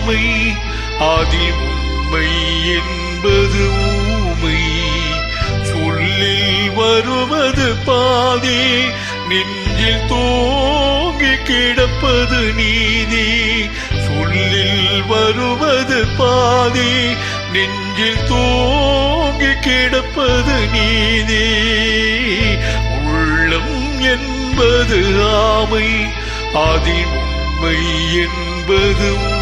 ஆமை, அதில் உண்மை என்பது ஊமை. சொல்லில் வருவது பாதி, நெஞ்சில் தோங்கி கிடப்பது நீதி. சொல்லில் வருவது பாதி, நெஞ்சில் தோங்கி கிடப்பது நீதி. உள்ளம் என்பது ஆமை, அதில் உண்மை என்பது ஊமை.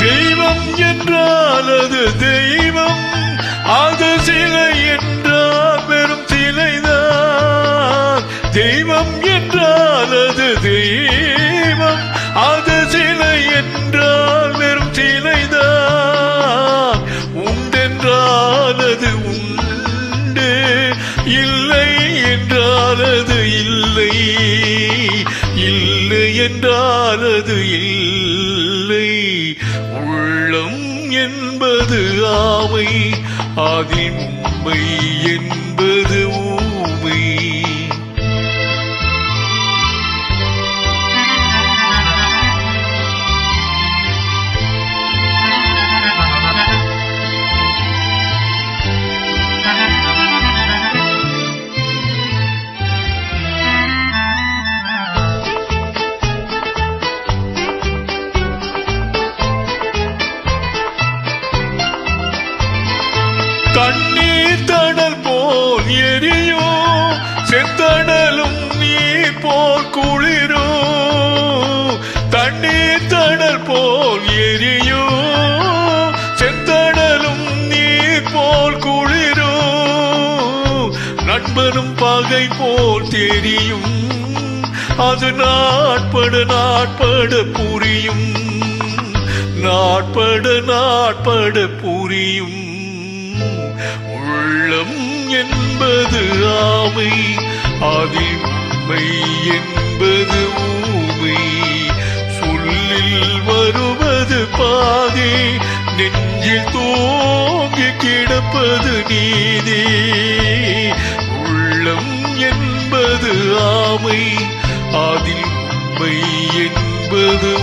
தெய்வம் என்றால் அது தெய்வம், அது சிலை என்றால் வெறும் சிலைதான். தெய்வம் என்றால் அது தெய்வம், அது சிலை என்றால் வெறும் சிலைதான். உண்டென்றால் அது உண்டு, இல்லை என்றால் அது இல்லை, இல்லை என்றால் அது இல்லை. உள்ளம் என்பது ஆமை, அதில் உண்மை என்பது ஊமை. தண்ணீர் தடல் போல் எரியோ, செந்தடலும் நீர் போல் குளிரோ. தண்ணீர் தடல் போல் எரியோ, செந்தடலும் நீர் போல் குளிரோ. நண்பனும் பகை போல் தெரியும், அது நாட்பட நாட்பட புரியும், நாட்பட நாட்பட புரியும். உள்ளம் என்பது ஆமை, அதில் உண்மை என்பது ஊமை. சொல்லில் வருவது பாதி, நெஞ்சில் தோங்கி கிடப்பது நீதி. உள்ளம் என்பது ஆமை, அதில் உண்மை என்பது